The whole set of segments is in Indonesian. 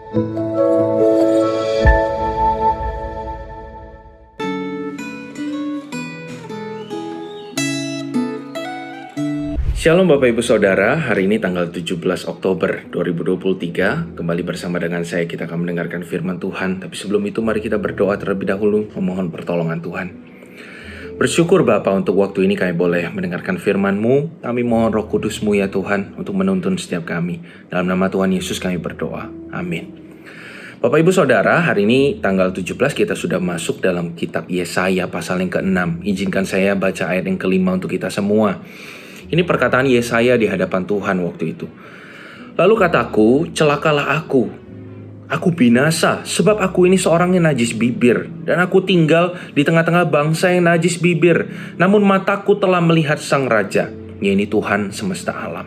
Shalom Bapak Ibu Saudara, hari ini tanggal 17 Oktober 2023, kembali bersama dengan saya kita akan mendengarkan firman Tuhan. Tapi sebelum itu mari kita berdoa terlebih dahulu, memohon pertolongan Tuhan. Bersyukur Bapa untuk waktu ini kami boleh mendengarkan firman-Mu. Kami mohon Roh Kudus-Mu ya Tuhan untuk menuntun setiap kami. Dalam nama Tuhan Yesus kami berdoa, amin. Bapak Ibu Saudara, hari ini tanggal 17 kita sudah masuk dalam kitab Yesaya pasal yang ke-6. Izinkan saya baca ayat yang ke-5 untuk kita semua. Ini perkataan Yesaya di hadapan Tuhan waktu itu. Lalu kataku, celakalah aku binasa, sebab aku ini seorang yang najis bibir, dan aku tinggal di tengah-tengah bangsa yang najis bibir. Namun mataku telah melihat Sang Raja, yaitu Tuhan semesta alam.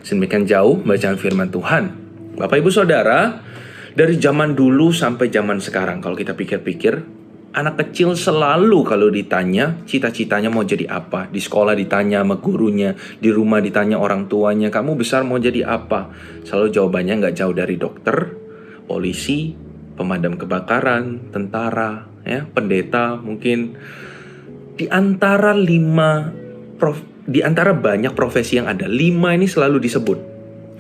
Sedemikian jauh bacaan firman Tuhan. Bapak Ibu Saudara, dari zaman dulu sampai zaman sekarang, kalau kita pikir-pikir, anak kecil selalu kalau ditanya cita-citanya mau jadi apa. Di sekolah ditanya sama gurunya, di rumah ditanya orang tuanya, kamu besar mau jadi apa? Selalu jawabannya nggak jauh dari dokter, polisi, pemadam kebakaran, tentara, ya, pendeta mungkin. Di antara banyak profesi yang ada, 5 ini selalu disebut.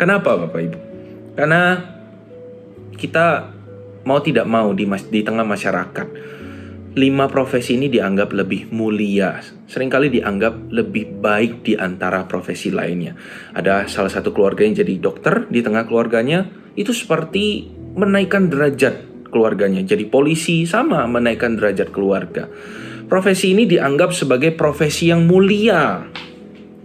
Kenapa Bapak Ibu? Karena kita mau tidak mau di tengah masyarakat, 5 profesi ini dianggap lebih mulia, seringkali dianggap lebih baik di antara profesi lainnya. Ada salah satu keluarga yang jadi dokter, di tengah keluarganya itu seperti menaikkan derajat keluarganya. Jadi polisi sama menaikkan derajat keluarga. Profesi ini dianggap sebagai profesi yang mulia,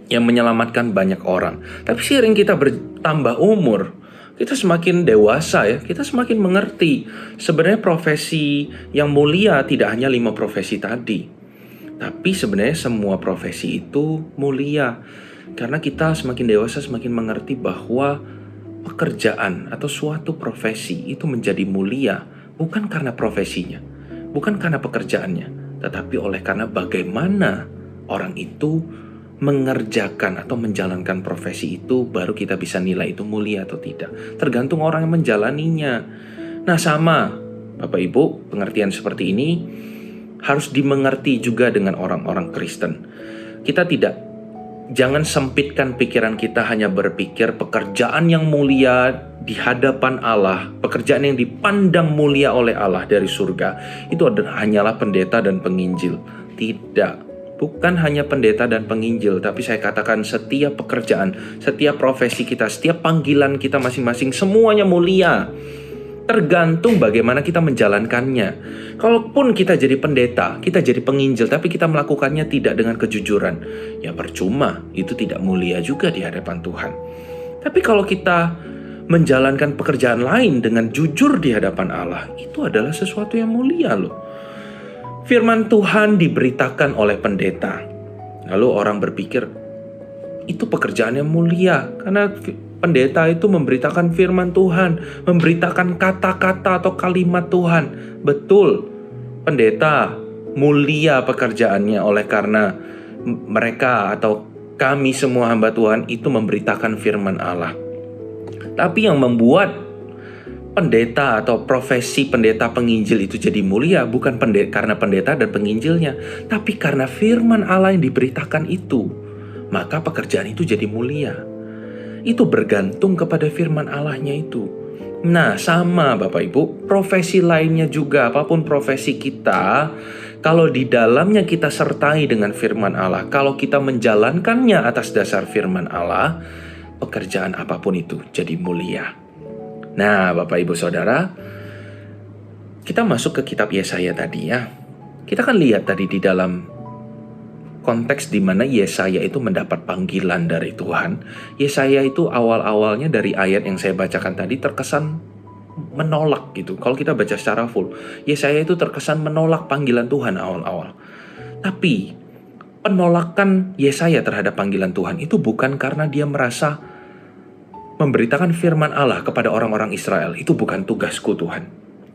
yang menyelamatkan banyak orang. Tapi seiring kita bertambah umur, kita semakin dewasa ya, kita semakin mengerti sebenarnya profesi yang mulia tidak hanya 5 profesi tadi. Tapi sebenarnya semua profesi itu mulia. Karena kita semakin dewasa semakin mengerti bahwa pekerjaan atau suatu profesi itu menjadi mulia bukan karena profesinya, bukan karena pekerjaannya, tetapi oleh karena bagaimana orang itu mengerjakan atau menjalankan profesi itu, baru kita bisa nilai itu mulia atau tidak. Tergantung orang yang menjalaninya. Nah sama Bapak Ibu, pengertian seperti ini harus dimengerti juga dengan orang-orang Kristen. Jangan sempitkan pikiran kita hanya berpikir pekerjaan yang mulia di hadapan Allah, pekerjaan yang dipandang mulia oleh Allah dari surga, itu hanyalah pendeta dan penginjil. Tidak. Bukan hanya pendeta dan penginjil, tapi saya katakan setiap pekerjaan, setiap profesi kita, setiap panggilan kita masing-masing, semuanya mulia. Tergantung bagaimana kita menjalankannya. Kalaupun kita jadi pendeta, kita jadi penginjil, tapi kita melakukannya tidak dengan kejujuran, ya percuma, itu tidak mulia juga di hadapan Tuhan. Tapi kalau kita menjalankan pekerjaan lain dengan jujur di hadapan Allah, itu adalah sesuatu yang mulia loh. Firman Tuhan diberitakan oleh pendeta. Lalu orang berpikir, itu pekerjaan yang mulia. Karena pendeta itu memberitakan firman Tuhan, memberitakan kata-kata atau kalimat Tuhan. Betul, pendeta mulia pekerjaannya oleh karena mereka atau kami semua hamba Tuhan itu memberitakan firman Allah. Tapi yang membuat pendeta atau profesi pendeta penginjil itu jadi mulia bukan karena pendeta dan penginjilnya, tapi karena firman Allah yang diberitakan itu, maka pekerjaan itu jadi mulia. Itu bergantung kepada firman Allahnya itu. Nah sama Bapak Ibu, profesi lainnya juga, apapun profesi kita, kalau di dalamnya kita sertai dengan firman Allah, kalau kita menjalankannya atas dasar firman Allah, pekerjaan apapun itu jadi mulia. Nah Bapak Ibu Saudara, kita masuk ke kitab Yesaya tadi ya. Kita kan lihat tadi di dalam konteks di mana Yesaya itu mendapat panggilan dari Tuhan. Yesaya itu awal-awalnya dari ayat yang saya bacakan tadi terkesan menolak gitu. Kalau kita baca secara full, Yesaya itu terkesan menolak panggilan Tuhan awal-awal. Tapi penolakan Yesaya terhadap panggilan Tuhan itu bukan karena dia merasa memberitakan firman Allah kepada orang-orang Israel, itu bukan tugasku Tuhan.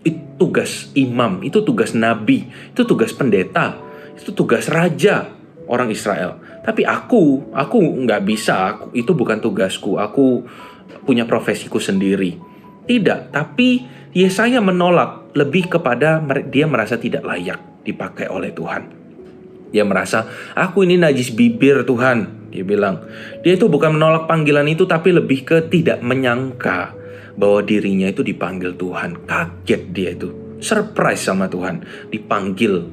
Itu tugas imam, itu tugas nabi, itu tugas pendeta, itu tugas raja orang Israel. Tapi aku nggak bisa, itu bukan tugasku, aku punya profesiku sendiri. Tidak, tapi Yesaya menolak lebih kepada dia merasa tidak layak dipakai oleh Tuhan. Dia merasa, aku ini najis bibir Tuhan. Dia bilang, dia itu bukan menolak panggilan itu, tapi lebih ke tidak menyangka bahwa dirinya itu dipanggil Tuhan. Kaget dia itu, surprise sama Tuhan, dipanggil.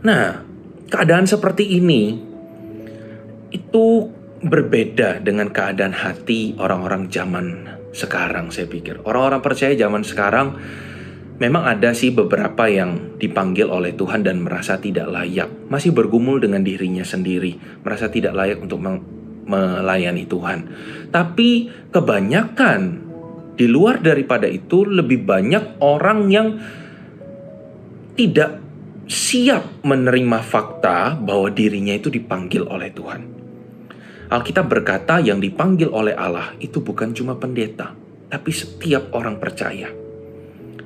Nah, keadaan seperti ini itu berbeda dengan keadaan hati orang-orang zaman sekarang, saya pikir. Orang-orang percaya zaman sekarang memang ada sih beberapa yang dipanggil oleh Tuhan dan merasa tidak layak, masih bergumul dengan dirinya sendiri, merasa tidak layak untuk melayani Tuhan. Tapi kebanyakan di luar daripada itu, lebih banyak orang yang tidak siap menerima fakta bahwa dirinya itu dipanggil oleh Tuhan. Alkitab berkata yang dipanggil oleh Allah itu bukan cuma pendeta, tapi setiap orang percaya.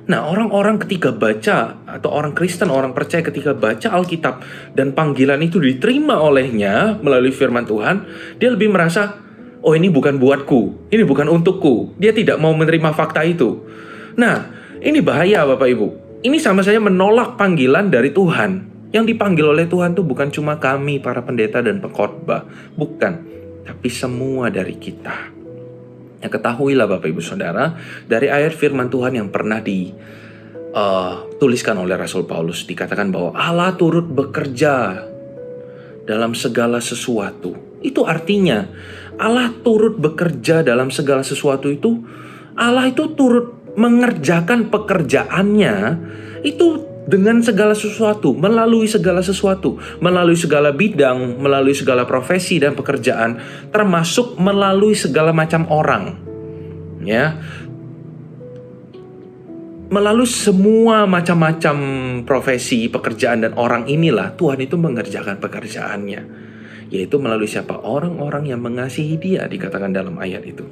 Nah, orang-orang ketika baca, atau orang Kristen, orang percaya ketika baca Alkitab dan panggilan itu diterima olehnya melalui firman Tuhan, dia lebih merasa, oh ini bukan buatku, ini bukan untukku. Dia tidak mau menerima fakta itu. Nah, ini bahaya Bapak Ibu. Ini sama saja menolak panggilan dari Tuhan. Yang dipanggil oleh Tuhan itu bukan cuma kami, para pendeta dan pengkhotbah. Bukan. Tapi semua dari kita. Ya, ketahuilah Bapak Ibu Saudara, dari ayat firman Tuhan yang pernah dituliskan oleh Rasul Paulus, dikatakan bahwa Allah turut bekerja dalam segala sesuatu. Itu artinya Allah turut bekerja dalam segala sesuatu itu, Allah itu turut mengerjakan pekerjaannya itu dengan segala sesuatu, melalui segala sesuatu, melalui segala bidang, melalui segala profesi dan pekerjaan, termasuk melalui segala macam orang. Ya. Melalui semua macam-macam profesi, pekerjaan dan orang inilah Tuhan itu mengerjakan pekerjaannya. Yaitu melalui siapa? Orang-orang yang mengasihi Dia, dikatakan dalam ayat itu.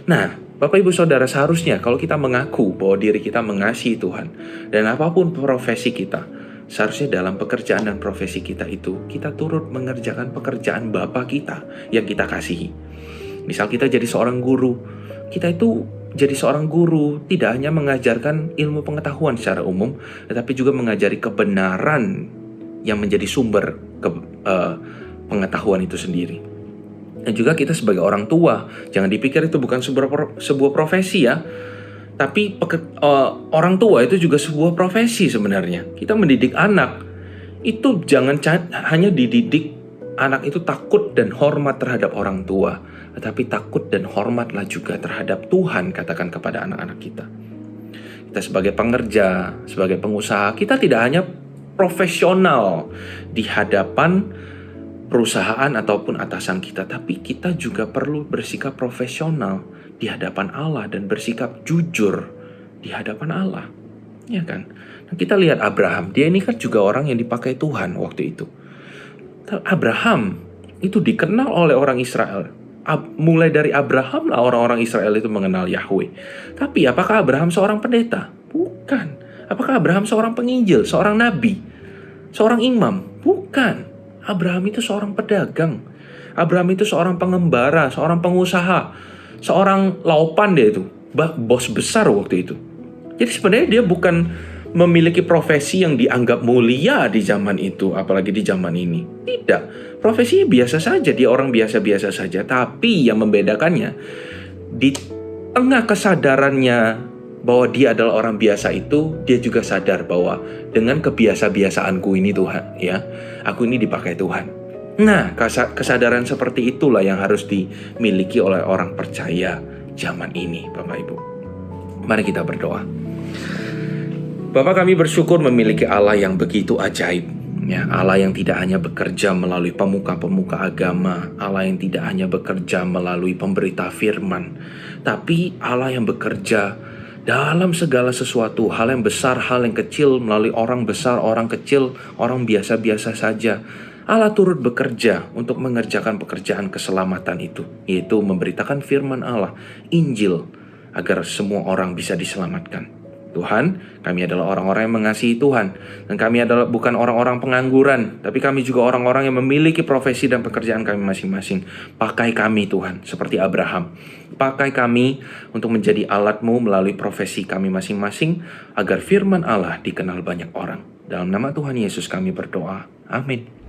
Nah, Bapak Ibu Saudara, seharusnya kalau kita mengaku bahwa diri kita mengasihi Tuhan dan apapun profesi kita, seharusnya dalam pekerjaan dan profesi kita itu, kita turut mengerjakan pekerjaan Bapa kita yang kita kasihi. Misal kita jadi seorang guru, kita itu jadi seorang guru tidak hanya mengajarkan ilmu pengetahuan secara umum, tetapi juga mengajari kebenaran yang menjadi sumber pengetahuan itu sendiri. Dan juga kita sebagai orang tua, jangan dipikir itu bukan sebuah profesi ya. Tapi orang tua itu juga sebuah profesi sebenarnya. Kita mendidik anak, itu jangan hanya dididik anak itu takut dan hormat terhadap orang tua, tetapi takut dan hormatlah juga terhadap Tuhan, katakan kepada anak-anak kita. Kita sebagai pengerja, sebagai pengusaha, kita tidak hanya profesional di hadapan perusahaan ataupun atasan kita, tapi kita juga perlu bersikap profesional di hadapan Allah dan bersikap jujur di hadapan Allah, ya kan? Nah, kita lihat Abraham, dia ini kan juga orang yang dipakai Tuhan waktu itu. Abraham itu dikenal oleh orang Israel. Mulai dari Abraham lah orang-orang Israel itu mengenal Yahweh. Tapi apakah Abraham seorang pendeta? Bukan. Apakah Abraham seorang penginjil, seorang nabi, seorang imam? Bukan. Abraham itu seorang pedagang. Abraham itu seorang pengembara, seorang pengusaha, seorang laupan dia itu. Bos besar waktu itu. Jadi sebenarnya dia bukan memiliki profesi yang dianggap mulia di zaman itu, apalagi di zaman ini. Tidak. Profesinya biasa saja, dia orang biasa-biasa saja. Tapi yang membedakannya, di tengah kesadarannya bahwa dia adalah orang biasa itu, dia juga sadar bahwa dengan kebiasa-biasaanku ini Tuhan, ya, aku ini dipakai Tuhan. Nah, kesadaran seperti itulah yang harus dimiliki oleh orang percaya zaman ini, Bapak Ibu. Mari kita berdoa. Bapa, kami bersyukur memiliki Allah yang begitu ajaib, ya, Allah yang tidak hanya bekerja melalui pemuka-pemuka agama, Allah yang tidak hanya bekerja melalui pemberita firman, tapi Allah yang bekerja dalam segala sesuatu, hal yang besar, hal yang kecil, melalui orang besar, orang kecil, orang biasa-biasa saja. Allah turut bekerja untuk mengerjakan pekerjaan keselamatan itu, yaitu memberitakan firman Allah, Injil, agar semua orang bisa diselamatkan. Tuhan, kami adalah orang-orang yang mengasihi Tuhan. Dan kami adalah bukan orang-orang pengangguran, tapi kami juga orang-orang yang memiliki profesi dan pekerjaan kami masing-masing. Pakai kami Tuhan, seperti Abraham. Pakai kami untuk menjadi alat-Mu melalui profesi kami masing-masing, agar firman Allah dikenal banyak orang. Dalam nama Tuhan Yesus kami berdoa. Amin.